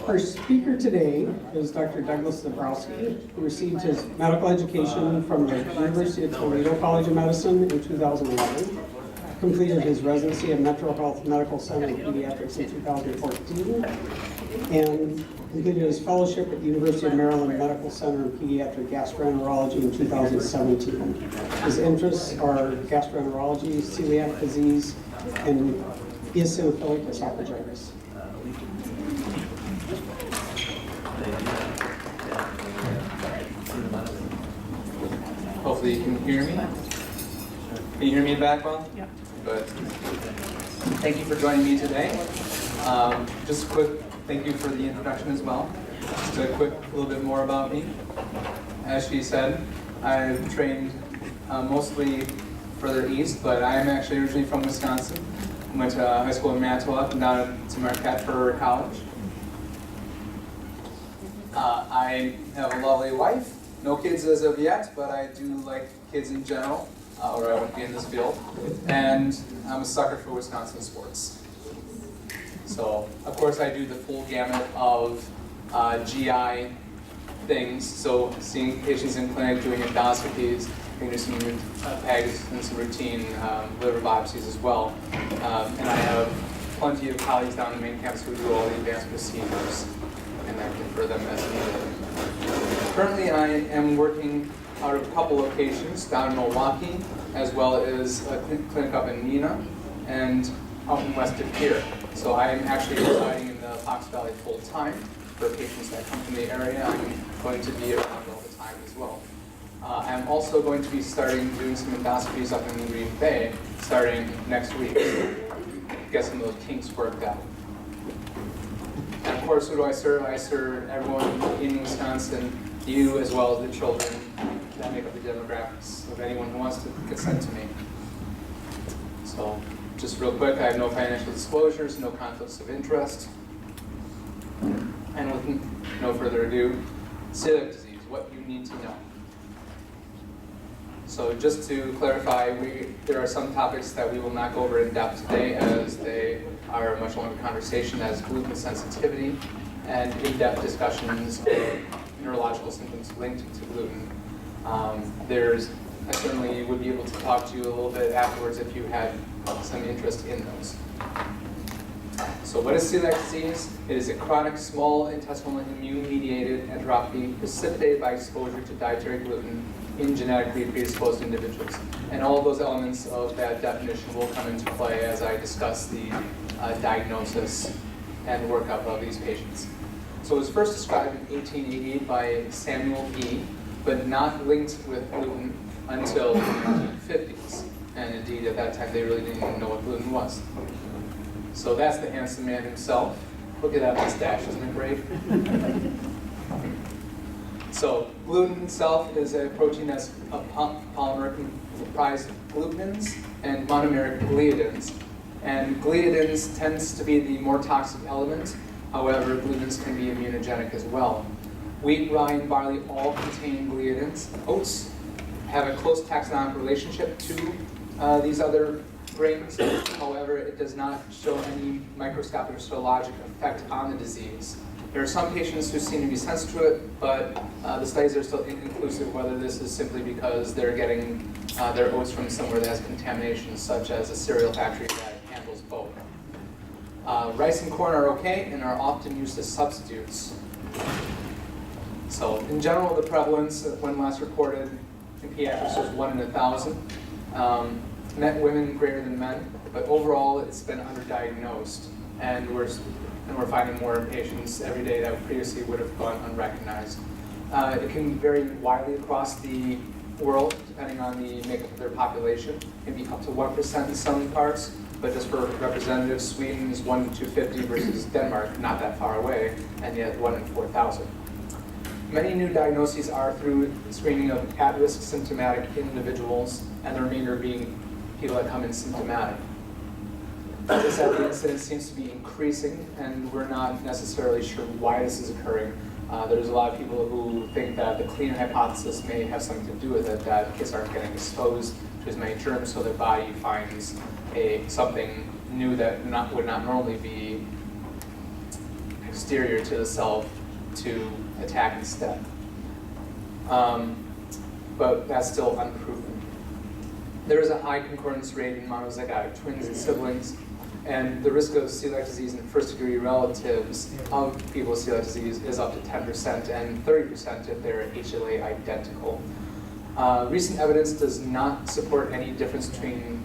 Our speaker today is Dr. Douglas Dabrowski, who received his medical education from the University of Toledo College of Medicine in 2011, completed his residency at Metro Health Medical Center in Pediatrics in 2014, and completed his fellowship at the University of Maryland Medical Center in Pediatric Gastroenterology in 2017. His interests are gastroenterology, celiac disease, and eosinophilic esophagitis. Hopefully you can hear me. Can you hear me back well? Yeah. Good. Thank you for joining me today. Just a quick thank you for the introduction as well. Just a quick little bit more about me. As she said, I've trained mostly further east, but I am actually originally from Wisconsin. I went to high school in Manitowoc and down to Marquette for college. I have a lovely wife. No kids as of yet, but I do like kids in general, or I wouldn't be in this field. And I'm a sucker for Wisconsin sports. So, of course, I do the full gamut of GI things. So, seeing patients in clinic, doing endoscopies, doing some PEGs and some routine liver biopsies as well. And I have plenty of colleagues down in the main campus who do all the advanced procedures, and I refer them as needed. Currently, I am working out of a couple locations down in Milwaukee, as well as a clinic up in Neenah, and out in West Decatur. So I am actually residing in the Fox Valley full time. For patients that come from the area, I'm going to be around all the time as well. I'm also going to be doing some endoscopies up in Green Bay, starting next week. Get some of those kinks worked out. And of course, who do I serve? I serve everyone in Wisconsin, you as well as the children that make up the demographics of anyone who wants to consent to me. So, just real quick, I have no financial disclosures, no conflicts of interest. And with no further ado, celiac disease, what you need to know. So just to clarify, there are some topics that we will not go over in depth today, as they are a much longer conversation, as gluten sensitivity and in-depth discussions of neurological symptoms linked to gluten. I certainly would be able to talk to you a little bit afterwards if you had some interest in those. So what is celiac disease? It is a chronic small intestinal immune-mediated enteropathy precipitated by exposure to dietary gluten in genetically predisposed individuals. And all of those elements of that definition will come into play as I discuss the diagnosis and workup of these patients. So it was first described in 1888 by Samuel E., but not linked with gluten until the 1950s. And indeed, at that time, they really didn't even know what gluten was. So that's the handsome man himself. Look at that mustache, isn't it great? So gluten itself is a protein that's a polymer comprised of glutenins and monomeric gliadins. And gliadins tends to be the more toxic element. However, glutenins can be immunogenic as well. Wheat, rye, and barley all contain gliadins. Oats have a close taxonomic relationship to these other grains. However, it does not show any microscopic or serologic effect on the disease. There are some patients who seem to be sensitive to it, but the studies are still inconclusive whether this is simply because they're getting their oats from somewhere that has contamination, such as a cereal factory that handles both. Rice and corn are okay and are often used as substitutes. So in general, the prevalence when last reported in pediatrics was 1 in 1,000. Women greater than men, but overall it's been underdiagnosed, and we're finding more patients every day that previously would have gone unrecognized. It can vary widely across the world depending on the makeup of their population. It can be up to 1% in some parts, but just for representative, Sweden is 1 in 250 versus Denmark, not that far away, and yet 1 in 4,000. Many new diagnoses are through screening of at-risk symptomatic individuals, and the remainder being people that come in symptomatic. As I said, the incidence seems to be increasing, and we're not necessarily sure why this is occurring. There's a lot of people who think that the cleaner hypothesis may have something to do with it, that kids aren't getting exposed to as many germs, so their body finds something new that would not normally be exterior to the cell to attack instead. But that's still unproven. There is a high concordance rate in monozygotic twins and siblings, and the risk of celiac disease in first-degree relatives of people with celiac disease is up to 10% and 30% if they're HLA identical. Recent evidence does not support any difference between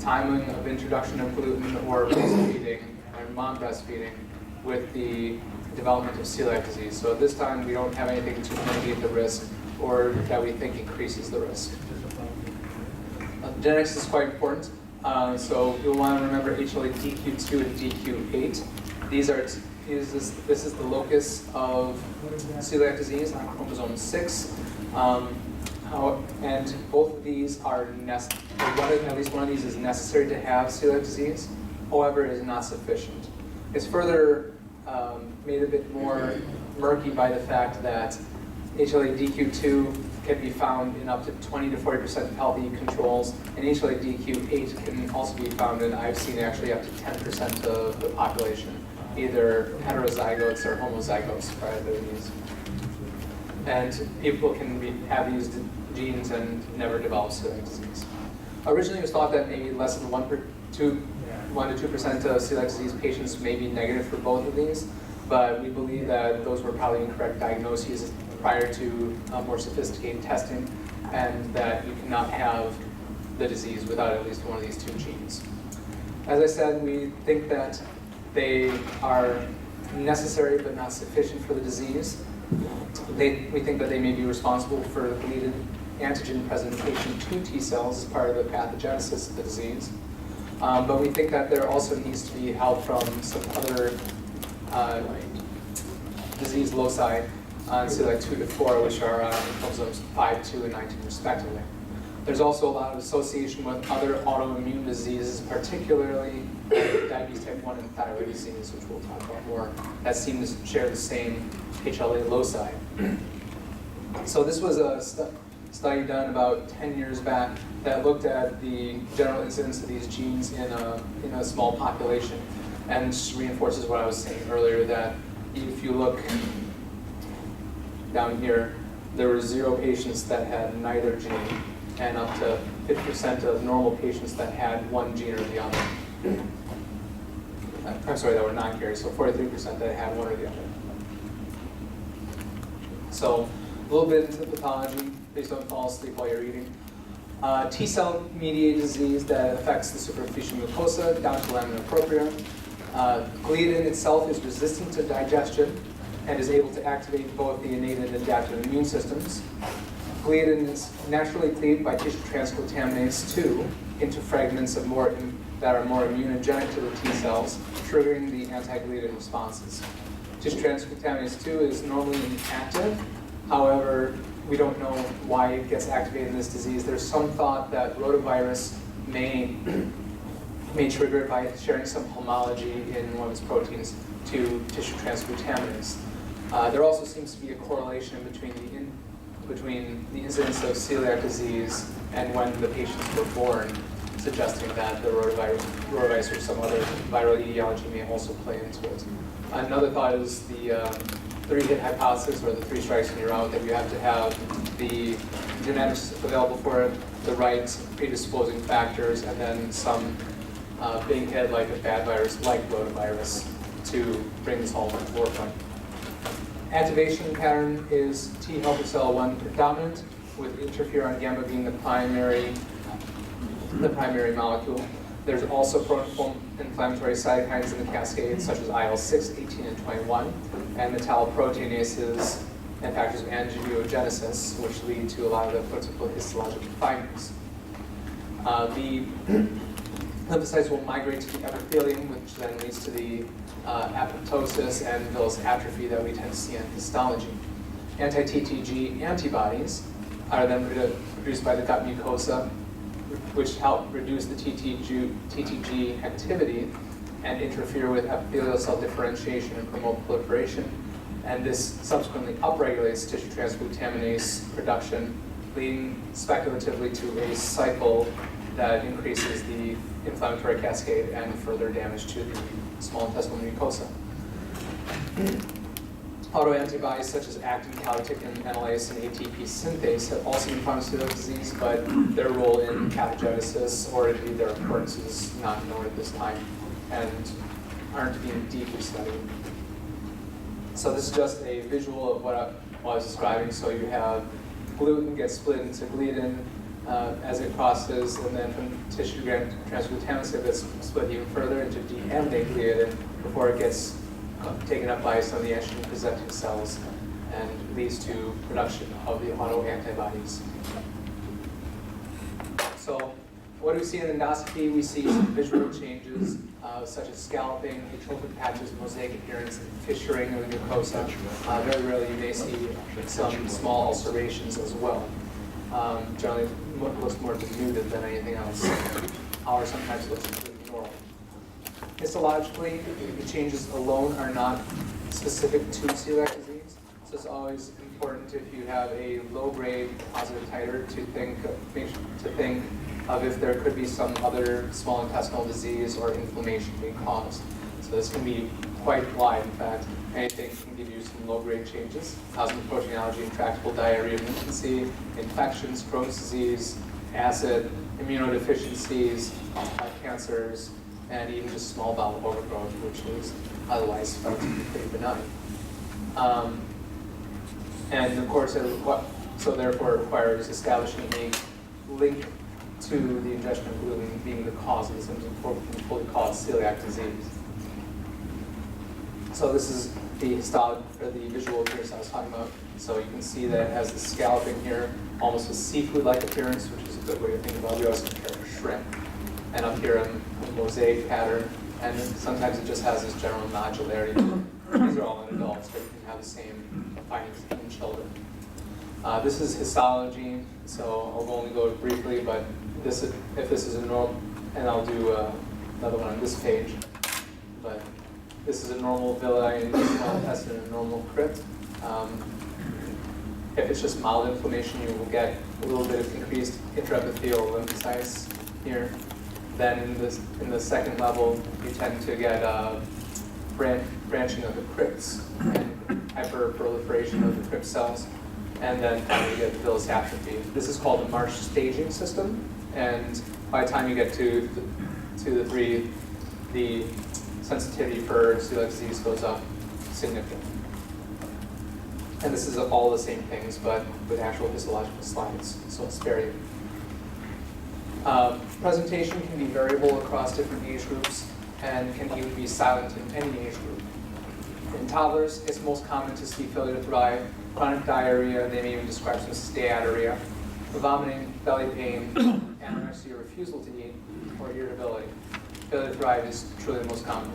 timing of introduction of gluten or breastfeeding or mom breastfeeding with the development of celiac disease. So at this time, we don't have anything to mitigate the risk or that we think increases the risk. Genetics is quite important. So you'll want to remember HLA DQ2 and DQ8. This is the locus of celiac disease on chromosome 6. And both of these are at least one of these is necessary to have celiac disease. However, it is not sufficient. It's further made a bit more murky by the fact that HLA DQ2 can be found in up to 20 to 40% of healthy controls, and HLA DQ8 can also be found in, I've seen actually up to 10% of the population, either heterozygotes or homozygotes prior to these. And people can have these genes and never develop celiac disease. Originally, it was thought that maybe less than 1 to 2% of celiac disease patients may be negative for both of these, but we believe that those were probably incorrect diagnoses prior to more sophisticated testing, and that you cannot have the disease without at least one of these two genes. As I said, we think that they are necessary but not sufficient for the disease. We think that they may be responsible for deleted antigen presentation to T cells as part of the pathogenesis of the disease. But we think that there also needs to be help from some other disease loci on celiac 2 to 4, which are on chromosomes 5, 2, and 19 respectively. There's also a lot of association with other autoimmune diseases, particularly diabetes type 1 and thyroid disease, which we'll talk about more, that seem to share the same HLA loci. So this was a study done about 10 years back that looked at the general incidence of these genes in a small population, and just reinforces what I was saying earlier, that if you look down here, there were 0 patients that had neither gene, and up to 50% of normal patients that had one gene or the other. I'm sorry, that were non-carriers, so 43% that had one or the other. So a little bit into the pathology. Please don't fall asleep while you're eating. T-cell mediated disease that affects the superficial mucosa down to lamina propria. Gliadin itself is resistant to digestion and is able to activate both the innate and adaptive immune systems. Gliadin is naturally cleaved by tissue transglutaminase 2 into fragments that are more immunogenic to the T cells, triggering the anti-gliadin responses. Tissue transglutaminase 2 is normally inactive. However, we don't know why it gets activated in this disease. There's some thought that rotavirus may trigger it by sharing some homology in one of its proteins to tissue transglutaminase. There also seems to be a correlation between the incidence of celiac disease and when the patients were born, suggesting that the rotavirus or some other viral etiology may also play into it. Another thought is the 3-hit hypothesis, or the 3 strikes and you're out, that you have to have the genetics available for it, the right predisposing factors, and then some big hit like a bad virus like rotavirus to bring this all to the forefront. Activation pattern is T helper cell 1 predominant, with interferon gamma being the primary molecule. There's also pro-inflammatory cytokines in the cascade, such as IL-6, 18, and 21, and metalloproteinases and factors of angiogenesis, which lead to a lot of the prototypical histological findings. The lymphocytes will migrate to the epithelium, which then leads to the apoptosis and villous atrophy that we tend to see in histology. Anti-TTG antibodies are then produced by the gut mucosa, which help reduce the TTG activity and interfere with epithelial cell differentiation and promote proliferation. And this subsequently upregulates tissue transglutaminase production, leading speculatively to a cycle that increases the inflammatory cascade and further damage to the small intestinal mucosa. Autoantibodies such as actin, calreticulin, enolase, and ATP synthase have also been found in celiac disease, but their role in pathogenesis or indeed their occurrence is not known at this time and aren't being deeply studied. So this is just a visual of what I was describing. So you have gluten gets split into gliadin as it crosses, and then from tissue transglutaminase it gets split even further into deaminate gliadin before it gets taken up by some of the antigen-presenting cells and leads to production of the autoantibodies. So what do we see in endoscopy? We see some visual changes such as scalloping, atrophic patches, mosaic appearance, and fissuring of the mucosa. Very rarely you may see some small ulcerations as well. Generally looks more denuded than anything else, or sometimes looks completely normal. Histologically, the changes alone are not specific to celiac disease, so it's always important if you have a low-grade positive titer to think of if there could be some other small intestinal disease or inflammation being caused. So this can be quite wide, in fact. Anything can give you some low-grade changes: osmoprotein allergy, intractable diarrhea, malignancy, infections, Crohn's disease, acid, immunodeficiencies, cancers, and even just small bowel overgrowth, which is otherwise felt to be pretty benign. And of course, so therefore it requires establishing a link to the ingestion of gluten being the cause of the symptoms before we can fully call it celiac disease. So this is the the visual appearance I was talking about. So you can see that it has the scalloping here, almost a seafood-like appearance, which is a good way to think about it. We always compare to shrimp. And up here a mosaic pattern, and sometimes it just has this general nodularity. These are all in adults, but you can have the same findings in children. This is histology, so I'll only go briefly, but if this is a normal, and I'll do another one on this page, but this is a normal villi in the small intestine and a normal crypt. If it's just mild inflammation, you will get a little bit of increased intraepithelial lymphocytes here. Then in the second level, you tend to get branching of the crypts and hyperproliferation of the crypt cells. And then finally you get villus atrophy. This is called the Marsh staging system. And by the time you get to the 3, the sensitivity for celiac disease goes up significantly. And this is all the same things, but with actual histological slides, so I'll spare you. Presentation can be variable across different age groups and can even be silent in any age group. In toddlers, it's most common to see failure to thrive, chronic diarrhea, they may even describe some steatorrhea, vomiting, belly pain, anorexia, refusal to eat, or irritability. Failure to thrive is truly the most common.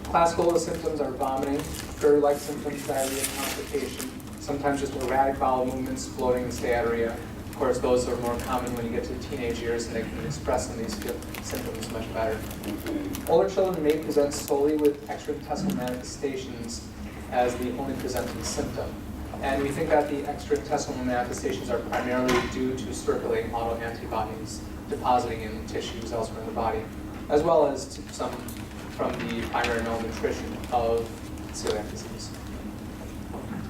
Classical symptoms are vomiting, GERD-like symptoms, diarrhea, constipation, sometimes just erratic bowel movements, bloating, and steatorrhea. Of course, those are more common when you get to the teenage years, and they can express some of these symptoms much better. Older children may present solely with extraintestinal manifestations as the only presenting symptom. And we think that the extraintestinal manifestations are primarily due to circulating autoantibodies depositing in tissues elsewhere in the body, as well as to some from the primary malnutrition of celiac disease.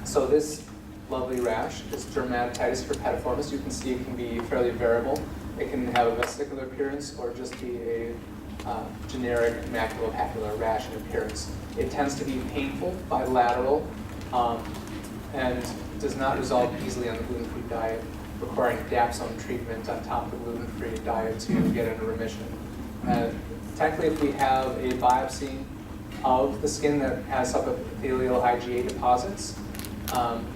So this lovely rash is dermatitis herpetiformis. You can see it can be fairly variable. It can have a vesicular appearance or just be a generic maculopapular rash in appearance. It tends to be painful, bilateral, and does not resolve easily on the gluten-free diet, requiring dapsone treatment on top of the gluten-free diet to get into remission. Technically, if we have a biopsy of the skin that has subepithelial IgA deposits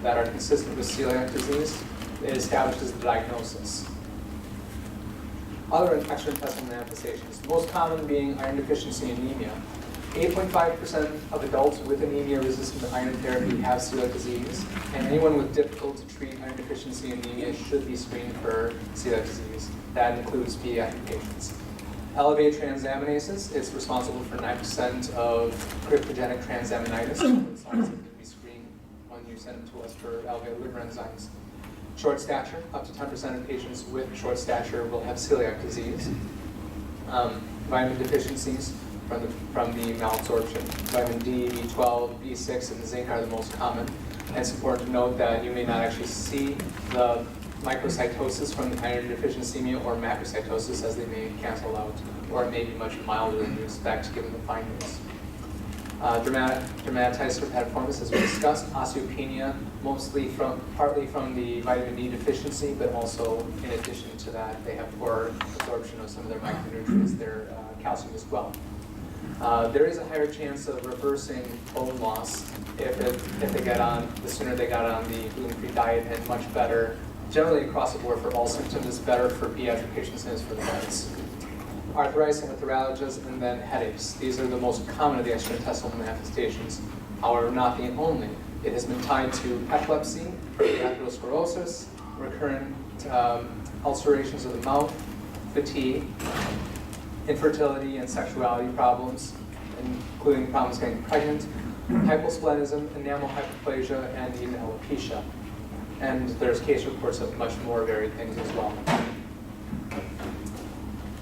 that are consistent with celiac disease, it establishes the diagnosis. Other extraintestinal manifestations, the most common being iron deficiency anemia. 8.5% of adults with anemia-resistant to iron therapy have celiac disease, and anyone with difficult-to-treat iron deficiency anemia should be screened for celiac disease. That includes pediatric patients. Elevated transaminases, it's responsible for 9% of cryptogenic transaminitis. It's something that we screen when you send it to us for elevated liver enzymes. Short stature, up to 10% of patients with short stature will have celiac disease. Vitamin deficiencies, from the malabsorption. Vitamin D, B12, B6, and zinc are the most common. And it's important to note that you may not actually see the microcytosis from the iron deficiency anemia or macrocytosis, as they may cancel out, or it may be much milder than you expect given the findings. Dermatitous herpetiformis, as we discussed, osteopenia, partly from the vitamin D deficiency, but also in addition to that, they have poor absorption of some of their micronutrients, their calcium as well. There is a higher chance of reversing bone loss if they get on, the sooner they got on the gluten-free diet, and much better, generally across the board for all symptoms, is better for pediatric patients than it is for the adults. Arthritis and arthralgias, and then headaches. These are the most common of the gastrointestinal manifestations. However, not the only. It has been tied to epilepsy, atherosclerosis, recurrent ulcerations of the mouth, fatigue, infertility and sexuality problems, including problems getting pregnant, hyposplenism, enamel hyperplasia, and even alopecia. And there's case reports of much more varied things as well.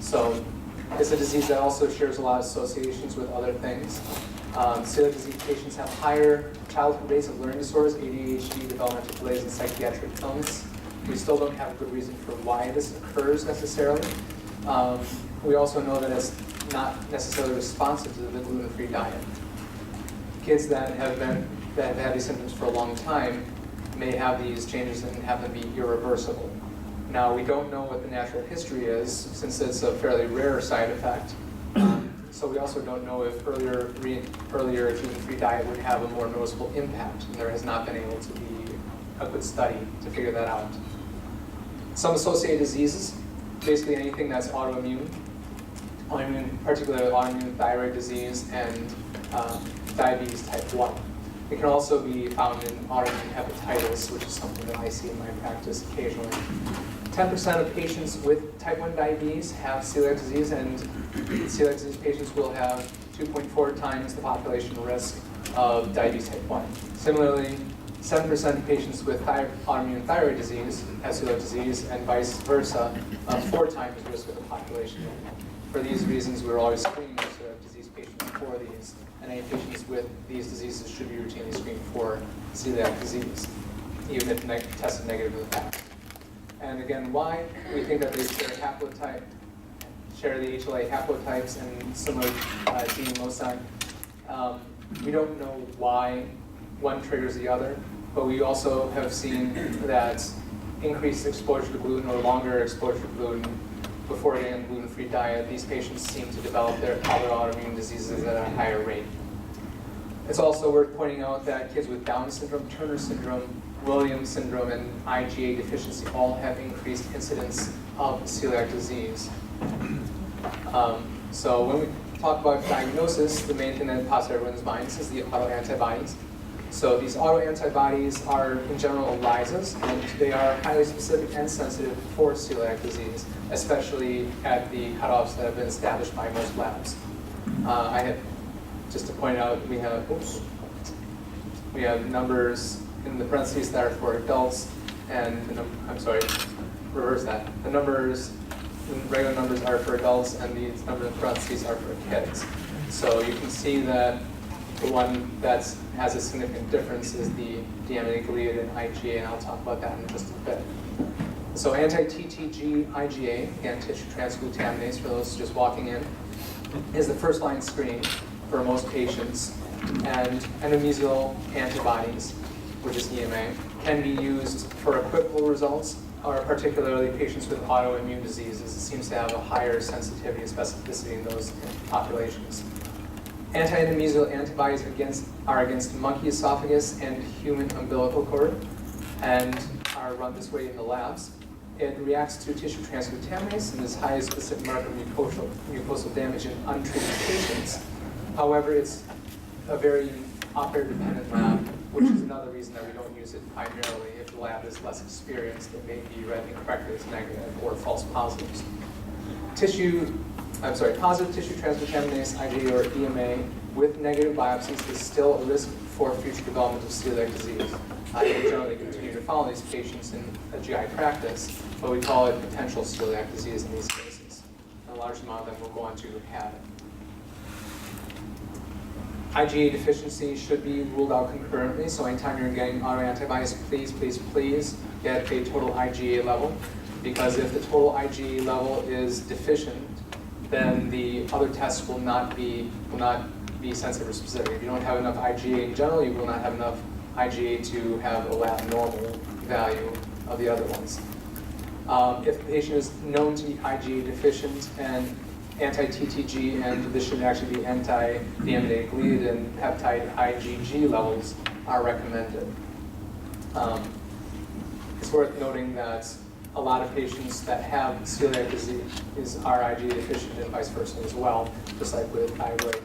So it's a disease that also shares a lot of associations with other things. Celiac disease patients have higher childhood rates of learning disorders, ADHD, developmental delays, and psychiatric illness. We still don't have a good reason for why this occurs necessarily. We also know that it's not necessarily responsive to the gluten-free diet. Kids that have had these symptoms for a long time may have these changes and have them be irreversible. Now, we don't know what the natural history is, since it's a fairly rare side effect. So we also don't know if earlier gluten-free diet would have a more noticeable impact, and there has not been able to be a good study to figure that out. Some associated diseases, basically anything that's autoimmune, particularly autoimmune thyroid disease and diabetes type 1. It can also be found in autoimmune hepatitis, which is something that I see in my practice occasionally. 10% of patients with type 1 diabetes have celiac disease, and celiac disease patients will have 2.4 times the population risk of diabetes type 1. Similarly, 7% of patients with autoimmune thyroid disease have celiac disease, and vice versa, 4 times the risk of the population. For these reasons, we're always screening celiac disease patients for these, and any patients with these diseases should be routinely screened for celiac disease, even if tested negative in the past. And again, why? We think that they share the HLA haplotypes and similar gene loci. We don't know why one triggers the other, but we also have seen that increased exposure to gluten or longer exposure to gluten before getting a gluten-free diet, these patients seem to develop their other autoimmune diseases at a higher rate. It's also worth pointing out that kids with Down syndrome, Turner syndrome, Williams syndrome, and IgA deficiency all have increased incidence of celiac disease. So when we talk about diagnosis, the main thing that pops in everyone's minds is the autoantibodies. So these autoantibodies are, in general, ELISAs, and they are highly specific and sensitive for celiac disease, especially at the cutoffs that have been established by most labs. I have, just to point out, we have numbers in the parentheses that are for adults, and reverse that. The regular numbers are for adults, and these numbers in parentheses are for kids. So you can see that the one that has a significant difference is the deaminated IgA, and I'll talk about that in just a bit. So anti-TTG IgA, again, tissue transglutaminase, for those just walking in, is the first line screen for most patients, and endomysial antibodies, which is EMA, can be used for equivocal results, or particularly patients with autoimmune diseases. It seems to have a higher sensitivity and specificity in those populations. Anti-endomysial antibodies are against monkey esophagus and human umbilical cord, and are run this way in the labs. It reacts to tissue transglutaminase and is highly specific marker of mucosal damage in untreated patients. However, it's a very operator-dependent lab, which is another reason that we don't use it primarily. If the lab is less experienced, it may be read incorrectly as negative or false positives. Positive tissue transglutaminase, IgA or EMA, with negative biopsies is still a risk for future development of celiac disease. I generally continue to follow these patients in a GI practice, but we call it potential celiac disease in these cases. And a large amount of them will go on to have it. IgA deficiency should be ruled out concurrently, so anytime you're getting autoantibodies, please, please, please get a total IgA level, because if the total IgA level is deficient, then the other tests will not be sensitive or specific. If you don't have enough IgA in general, you will not have enough IgA to have a lab normal value of the other ones. If the patient is known to be IgA deficient and anti-TTG, and this should actually be anti-deaminated gliadin peptide IgG levels are recommended. It's worth noting that a lot of patients that have celiac disease are IgA deficient and vice versa as well, just like with thyroid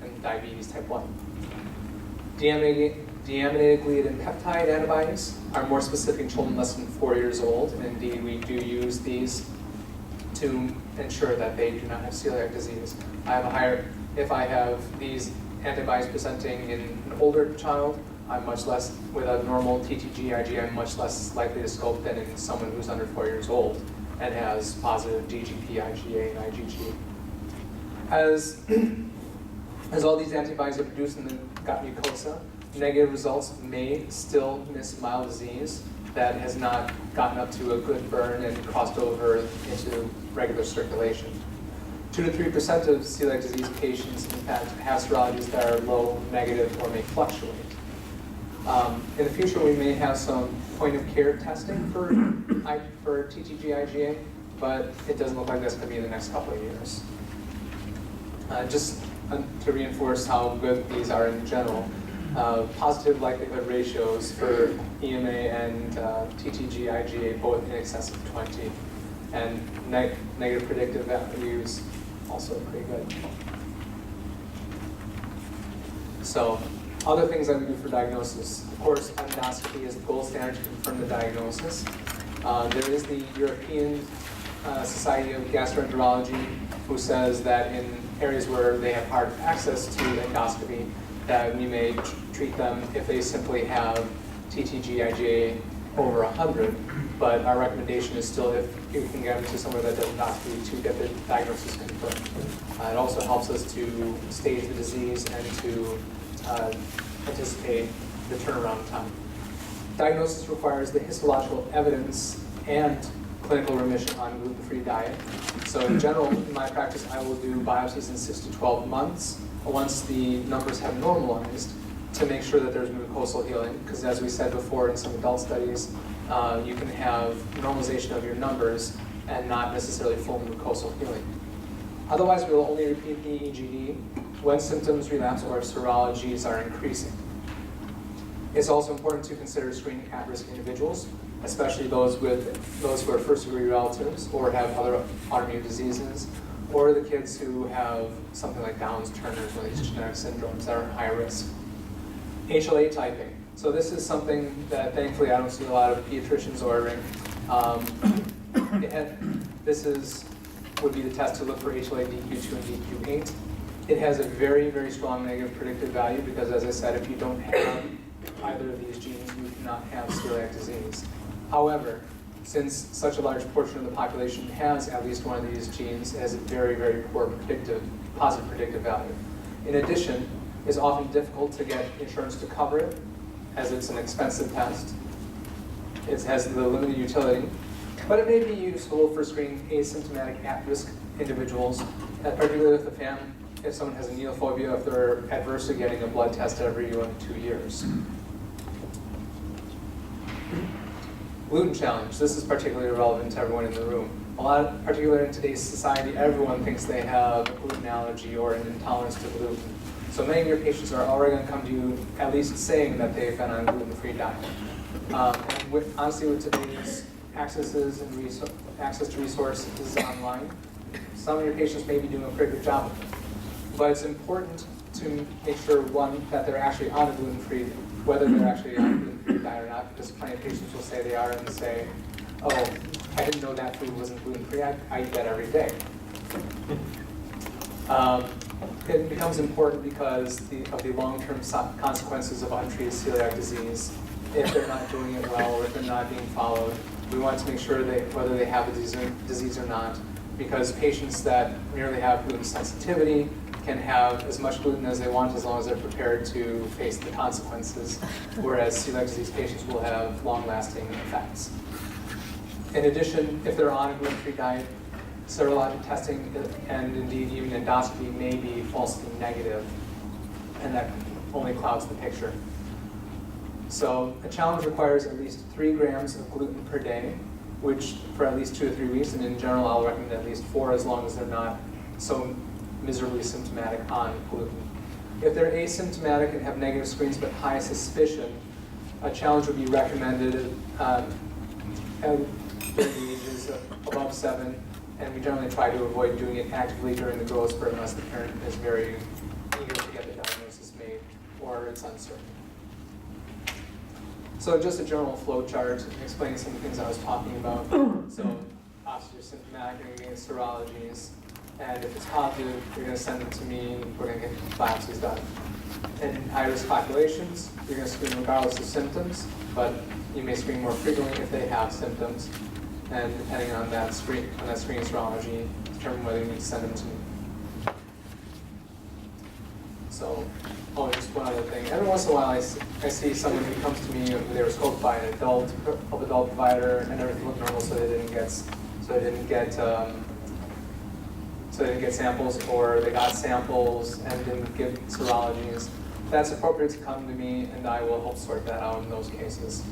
and diabetes type 1. Deaminated gliadin peptide antibodies are more specific in children less than 4 years old, and indeed we do use these to ensure that they do not have celiac disease. If I have these antibodies presenting in an older child, I'm much less, with a normal TTG IgA, I'm much less likely to scope than in someone who's under 4 years old and has positive DGP, IgA, and IgG. As all these antibodies are produced in the gut mucosa, negative results may still miss mild disease that has not gotten up to a good burn and crossed over into regular circulation. 2 to 3% of celiac disease patients, in fact, have serologies that are low, negative, or may fluctuate. In the future, we may have some point-of-care testing for TTG IgA, but it doesn't look like that's going to be in the next couple of years. Just to reinforce how good these are in general, positive likelihood ratios for EMA and TTG IgA both in excess of 20, and negative predictive values also pretty good. So, other things I would do for diagnosis. Of course, endoscopy is the gold standard to confirm the diagnosis. There is the European Society of Gastroenterology, who says that in areas where they have hard access to endoscopy, that we may treat them if they simply have TTG IgA over 100, but our recommendation is still, if you can get into somewhere that does endoscopy, to get the diagnosis confirmed. It also helps us to stage the disease and to anticipate the turnaround time. Diagnosis requires the histological evidence and clinical remission on gluten-free diet. So in general, in my practice, I will do biopsies in 6 to 12 months once the numbers have normalized to make sure that there's mucosal healing, because as we said before in some adult studies, you can have normalization of your numbers and not necessarily full mucosal healing. Otherwise, we will only repeat the EGD when symptoms relapse or serologies are increasing. It's also important to consider screening at-risk individuals, especially those who are first-degree relatives or have other autoimmune diseases, or the kids who have something like Down's, Turner's, or these genetic syndromes that are high risk. HLA typing. So this is something that thankfully I don't see a lot of pediatricians ordering. This would be the test to look for HLA DQ2 and DQ8. It has a very, very strong negative predictive value because, as I said, if you don't have either of these genes, you cannot have celiac disease. However, since such a large portion of the population has at least one of these genes, it has a very, very poor positive predictive value. In addition, it's often difficult to get insurance to cover it, as it's an expensive test. It has the limited utility, but it may be useful for screening asymptomatic at-risk individuals, particularly if someone has a neophobia, if they're adverse to getting a blood test every 1 to 2 years. Gluten challenge. This is particularly relevant to everyone in the room. Particularly in today's society, everyone thinks they have a gluten allergy or an intolerance to gluten. So many of your patients are already going to come to you at least saying that they've been on a gluten-free diet. Honestly, with today's access to resources online, some of your patients may be doing a pretty good job of it. But it's important to make sure, one, that they're actually on a gluten-free, whether they're actually on a gluten-free diet or not, because plenty of patients will say they are and say, oh, I didn't know that food wasn't gluten-free, I eat that every day. It becomes important because of the long-term consequences of untreated celiac disease. If they're not doing it well or if they're not being followed, we want to make sure whether they have the disease or not, because patients that merely have gluten sensitivity can have as much gluten as they want as long as they're prepared to face the consequences, whereas celiac disease patients will have long-lasting effects. In addition, if they're on a gluten-free diet, serologic testing and indeed even endoscopy may be falsely negative, and that only clouds the picture. So a challenge requires at least 3 grams of gluten per day, which for at least 2 to 3 weeks, and in general I'll recommend at least 4 as long as they're not so miserably symptomatic on gluten. If they're asymptomatic and have negative screens but high suspicion, a challenge would be recommended at the ages above 7, and we generally try to avoid doing it actively during the growth spurt unless the parent is very eager to get the diagnosis made or it's uncertain. So just a general flow chart explaining some of the things I was talking about. So obviously you're symptomatic, you're going to get serologies, and if it's positive, you're going to send it to me and we're going to get biopsies done. In high-risk populations, you're going to screen regardless of symptoms, but you may screen more frequently if they have symptoms, and depending on that screening serology, determine whether you need to send them to me. So, just one other thing. Every once in a while, I see someone who comes to me and they were scoped by an adult provider, and everything looked normal, so they didn't get samples, or they got samples and didn't give serologies. If that's appropriate to come to me, and I will help sort that out in those cases.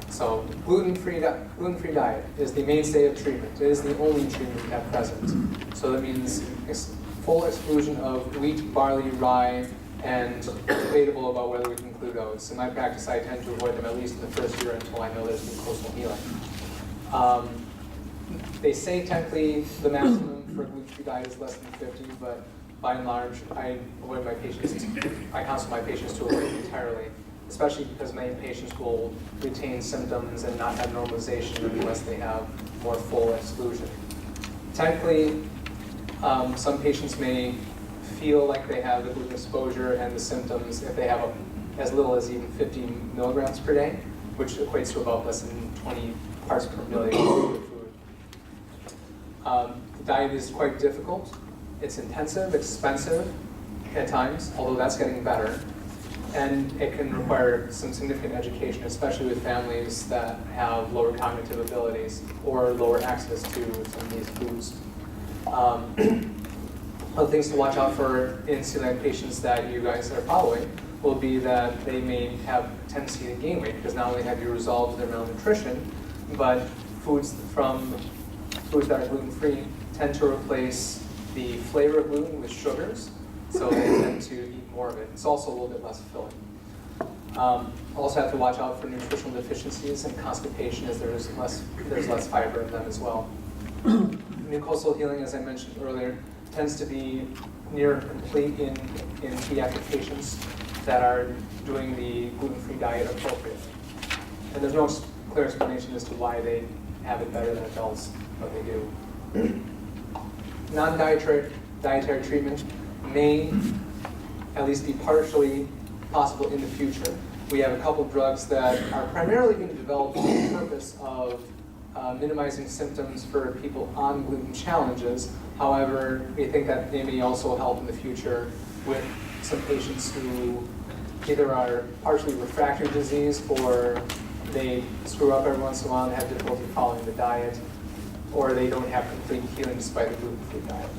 So gluten-free diet is the mainstay of treatment. It is the only treatment at present. So that means full exclusion of wheat, barley, rye, and debatable about whether we can include oats. In my practice, I tend to avoid them at least in the first year until I know there's mucosal healing. They say technically the maximum for a gluten-free diet is less than 50, but by and large, I counsel my patients to avoid it entirely, especially because many patients will retain symptoms and not have normalization unless they have more full exclusion. Technically, some patients may feel like they have the gluten exposure and the symptoms if they have as little as even 50 milligrams per day, which equates to about less than 20 parts per million of food. The diet is quite difficult. It's intensive, expensive at times, although that's getting better. And it can require some significant education, especially with families that have lower cognitive abilities or lower access to some of these foods. Other things to watch out for in celiac patients that you guys are following will be that they may have a tendency to gain weight, because not only have you resolved their malnutrition, but foods that are gluten-free tend to replace the flavor of gluten with sugars, so they tend to eat more of it. It's also a little bit less filling. Also have to watch out for nutritional deficiencies and constipation, as there's less fiber in them as well. Mucosal healing, as I mentioned earlier, tends to be near complete in pediatric patients that are doing the gluten-free diet appropriately. And there's no clear explanation as to why they have it better than adults, but they do. Non-dietary treatment may at least be partially possible in the future. We have a couple drugs that are primarily being developed for the purpose of minimizing symptoms for people on gluten challenges. However, we think that they may also help in the future with some patients who either are partially refractory disease, or they screw up every once in a while and have difficulty following the diet, or they don't have complete healing despite the gluten-free diet.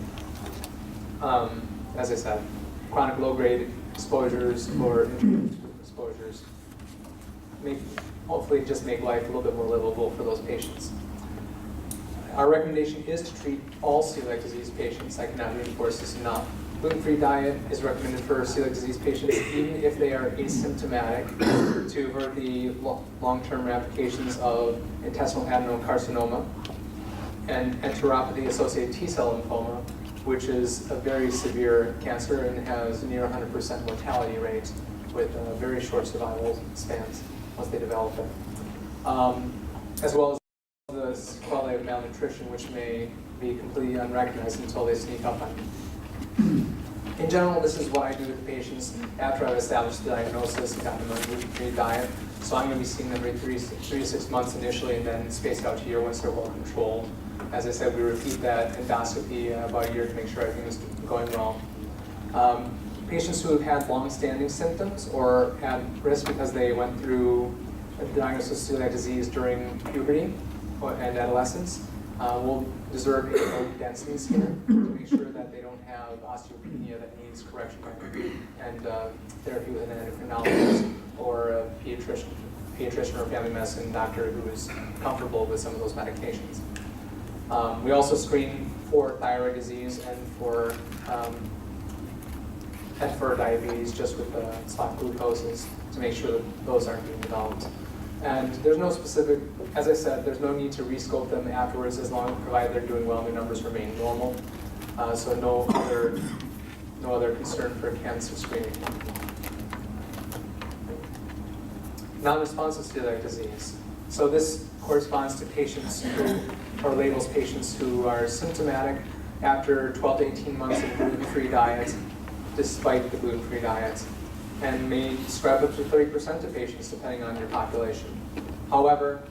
As I said, chronic low-grade exposures or intermittent exposures hopefully just make life a little bit more livable for those patients. Our recommendation is to treat all celiac disease patients. I cannot reinforce this enough. Gluten-free diet is recommended for celiac disease patients even if they are asymptomatic, to avert the long-term ramifications of intestinal adenocarcinoma and enteropathy-associated T-cell lymphoma, which is a very severe cancer and has near 100% mortality rate with very short survival spans once they develop it. As well as the sequelae of malnutrition, which may be completely unrecognized until they sneak up on you. In general, this is what I do with the patients after I've established the diagnosis and gotten them on a gluten-free diet. So I'm going to be seeing them every 3 to 6 months initially, and then spaced out to a year once they're well controlled. As I said, we repeat that endoscopy about a year to make sure everything is going well. Patients who have had long-standing symptoms or had risk because they went through a diagnosis of celiac disease during puberty and adolescence will deserve a bone density scan to make sure that they don't have osteopenia that needs correction and therapy with an endocrinologist or a pediatrician or family medicine doctor who is comfortable with some of those medications. We also screen for thyroid disease and for diabetes just with the spot glucoses to make sure that those aren't being developed. And there's no specific, as I said, there's no need to rescope them afterwards as long as provided they're doing well and their numbers remain normal. So no other concern for cancer screening. Non-responsive celiac disease. So this corresponds to patients who, or labels patients who are symptomatic after 12 to 18 months of gluten-free diet, despite the gluten-free diet, and may describe up to 30% of patients depending on your population. However,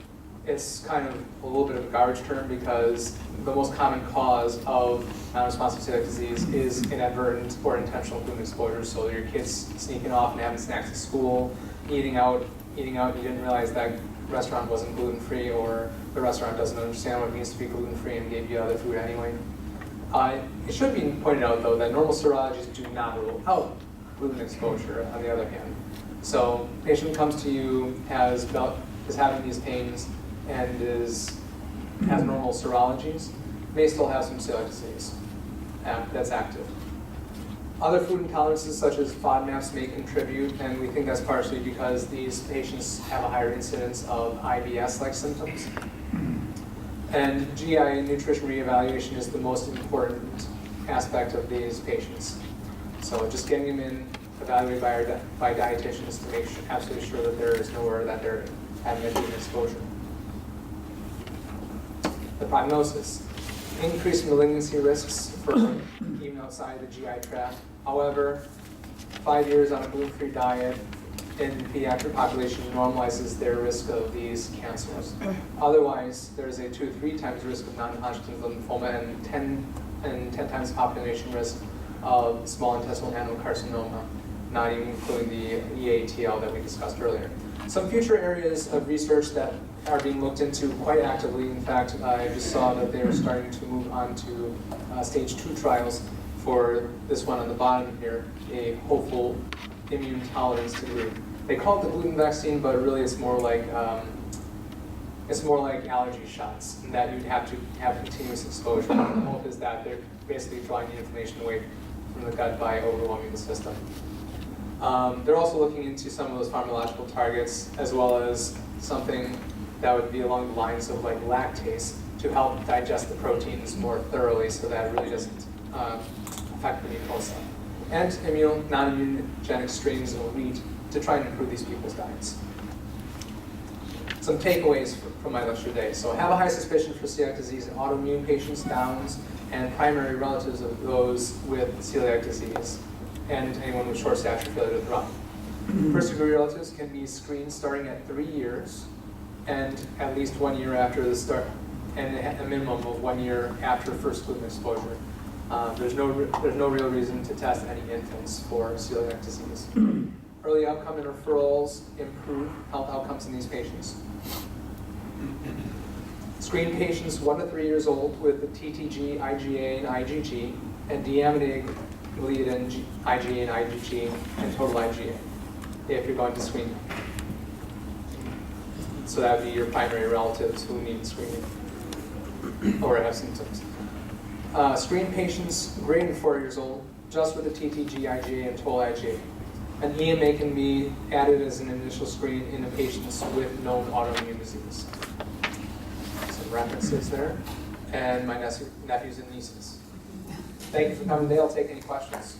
it's kind of a little bit of a garbage term because the most common cause of non-responsive celiac disease is inadvertent or intentional gluten exposure. So your kids sneaking off and having snacks at school, eating out, you didn't realize that restaurant wasn't gluten-free, or the restaurant doesn't understand what it means to be gluten-free and gave you other food anyway. It should be pointed out, though, that normal serologies do not rule out gluten exposure, on the other hand. So patient comes to you, is having these pains, and has normal serologies, may still have some celiac disease that's active. Other food intolerances such as FODMAPs may contribute, and we think that's partially because these patients have a higher incidence of IBS-like symptoms. And GI and nutrition reevaluation is the most important aspect of these patients. So just getting them in, evaluated by dietitians to make absolutely sure that there is nowhere that they're having a gluten exposure. The prognosis. Increased malignancy risks for even outside the GI tract. However, 5 years on a gluten-free diet in the pediatric population normalizes their risk of these cancers. Otherwise, there's a 2 to 3 times risk of non-Hodgkin's lymphoma and 10 times the population risk of small intestinal adenocarcinoma, not even including the EATL that we discussed earlier. Some future areas of research that are being looked into quite actively. In fact, I just saw that they were starting to move on to stage 2 trials for this one on the bottom here, a hopeful immune tolerance to gluten. They call it the gluten vaccine, but really it's more like allergy shots, and that you'd have to have continuous exposure. The hope is that they're basically drawing the inflammation away from the gut by overwhelming the system. They're also looking into some of those pharmacological targets, as well as something that would be along the lines of like lactase to help digest the proteins more thoroughly so that it really doesn't affect the mucosa. And non-immunogenic strains of wheat to try and improve these people's diets. Some takeaways from my lecture today. So have a high suspicion for celiac disease in autoimmune patients, Downs, and primary relatives of those with celiac disease, and anyone with short stature failure to thrive. First degree relatives can be screened starting at 3 years and at least 1 year after the start, and a minimum of 1 year after first gluten exposure. There's no real reason to test any infants for celiac disease. Early outcome and referrals improve health outcomes in these patients. Screen patients 1 to 3 years old with the TTG, IgA, and IgG, and deaminase gliadin, IgA and IgG, and total IgA, if you're going to screen them. So that would be your primary relatives who need screening or have symptoms. Screen patients greater than 4 years old, just with the TTG, IgA, and total IgA. An EMA can be added as an initial screen in the patients with known autoimmune disease. Some references there, and my nephews and nieces. Thank you for coming today. I'll take any questions.